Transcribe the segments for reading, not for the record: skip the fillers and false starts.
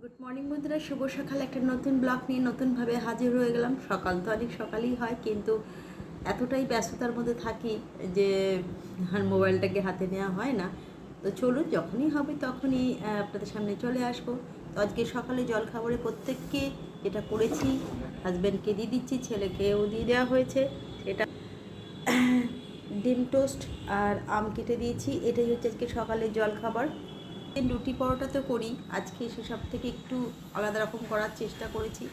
Good morning বন্ধুরা, শুভ সকাল। একটা নতুন ব্লগ নিয়ে নতুনভাবে হাজির হয়ে গেলাম। সকাল তো অনেক সকালই হয়, কিন্তু এতটাই ব্যস্ততার মধ্যে থাকি যে আর মোবাইলটাকে হাতে নেওয়া হয় না। তো চলুন, যখনই হবে তখনই আপনাদের সামনে চলে আসবো। তো আজকে সকালে জলখাবারে প্রত্যেককে যেটা করেছি, হাজব্যান্ডকে দিয়ে দিচ্ছি, ছেলেকেও দিয়ে দেওয়া হয়েছে। এটা ডিম টোস্ট আর আম কেটে দিয়েছি। এটাই হচ্ছে আজকে সকালের জলখাবার। রুটি পরোটা তো করি, আজকে সেসব থেকে একটু আলাদা রকম করার চেষ্টা করেছি।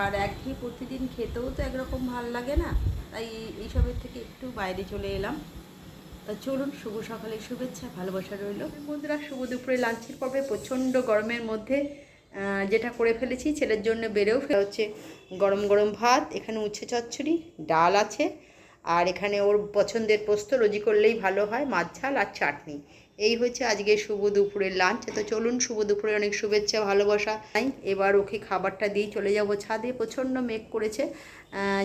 আর একঘেয়ে প্রতিদিন খেতেও তো একরকম ভাল লাগে না, তাই এইসবের থেকে একটু বাইরে চলে এলাম। তা চলুন, শুভ সকালের শুভেচ্ছা, ভালোবাসা রইল বন্ধুরা। শুভ দুপুরে লাঞ্চের পর্বে প্রচণ্ড গরমের মধ্যে যেটা করে ফেলেছি, ছেলের জন্য বেড়েও ফেলা হচ্ছে গরম গরম ভাত, এখানে উচ্ছে চচ্চড়ি, ডাল আছে, আর এখানে ওর পছন্দের পোস্ত রোজি করলেই ভালো হয়, মাছ ঝাল আর চাটনি। এই হচ্ছে আজকে শুভ দুপুরের লাঞ্চ। তো চলুন, শুভ দুপুরে অনেক শুভেচ্ছা, ভালোবাসা। এবার ওকে খাবারটা দিয়ে চলে যাব ছাদে। প্রচণ্ড মেঘ করেছে,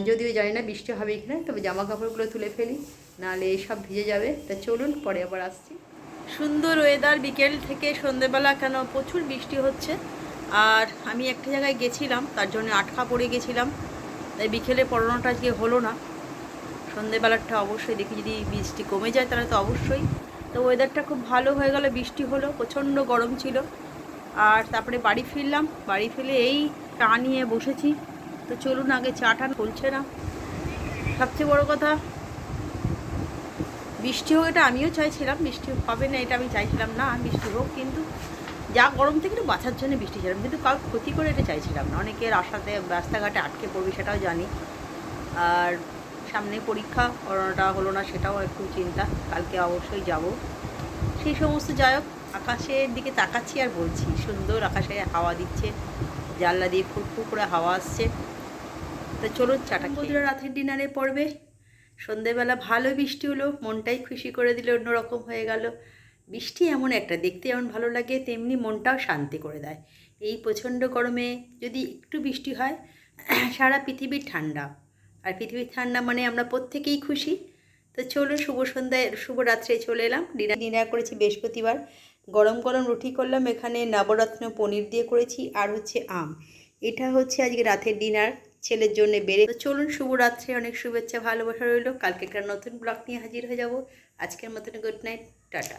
যদিও জানি না বৃষ্টি হবে কিনা, তবে জামা কাপড়গুলো তুলে ফেলি, নাহলে এইসব ভিজে যাবে। তা চলুন, পরে আবার আসছি। সুন্দর ওয়েদার, বিকেল থেকে সন্ধেবেলা কেন প্রচুর বৃষ্টি হচ্ছে। আর আমি একটা জায়গায় গেছিলাম, তার জন্য আটকা পড়ে গেছিলাম, তাই বিকেলে পড়ানোটা আজকে হলো না। সন্ধেবেলাটা অবশ্যই দেখি, যদি বৃষ্টি কমে যায় তাহলে তো অবশ্যই। তো ওয়েদারটা খুব ভালো হয়ে গেল, বৃষ্টি হলো, প্রচণ্ড গরম ছিল। আর তারপরে বাড়ি ফিরলাম, বাড়ি ফিরে এই চা নিয়ে বসেছি। তো চলুন, আগে চাটা চলছে না। সবচেয়ে বড় কথা, বৃষ্টি হোক, এটা আমিও চাইছিলাম। বৃষ্টি হবে না এটা আমি চাইছিলাম না, বৃষ্টি হোক, কিন্তু যা গরম থেকে একটু বাঁচার জন্য বৃষ্টি চাইলাম, কিন্তু কারোর ক্ষতি করে এটা চাইছিলাম না। অনেকের আশাতে রাস্তাঘাটে আটকে পড়বি, সেটাও জানি। আর সামনে পরীক্ষা, করোনাটা হলো না, সেটাও একটু চিন্তা। কালকে অবশ্যই যাব। সেই সমস্ত যাই হোক, আকাশের দিকে তাকাচ্ছি আর বলছি, সুন্দর আকাশে হাওয়া দিচ্ছে, জানলা দিয়ে ফুরফুর করে হাওয়া আসছে। তো চলুন চাটা বন্ধুরা, রাতের ডিনারে পড়বে। সন্ধেবেলা ভালো বৃষ্টি হলো, মনটাই খুশি করে দিল, অন্যরকম হয়ে গেল। বৃষ্টি এমন একটা, দেখতে যেমন ভালো লাগে, তেমনি মনটাও শান্তি করে দেয়। এই প্রচণ্ড গরমে যদি একটু বৃষ্টি হয়, সারা পৃথিবীর ঠান্ডা। আর পৃথিবীর ঠান্ডা মানে আমরা প্রত্যেকেই খুশি। তো চলুন, শুভ সন্ধ্যায়, শুভ রাত্রে চলে এলাম। ডিনার করেছি বৃহস্পতিবার, গরম গরম রুটি করলাম, এখানে নবরত্ন পনির দিয়ে করেছি, আর হচ্ছে আম। এটা হচ্ছে আজকে রাতের ডিনার, ছেলের জন্য বেড়ে। তো চলুন, শুভরাত্রি, অনেক শুভেচ্ছা, ভালোবাসা রইল। কালকে একটা নতুন ব্লগ নিয়ে হাজির হয়ে যাব। আজকের মতন গুড নাইট, টাটা।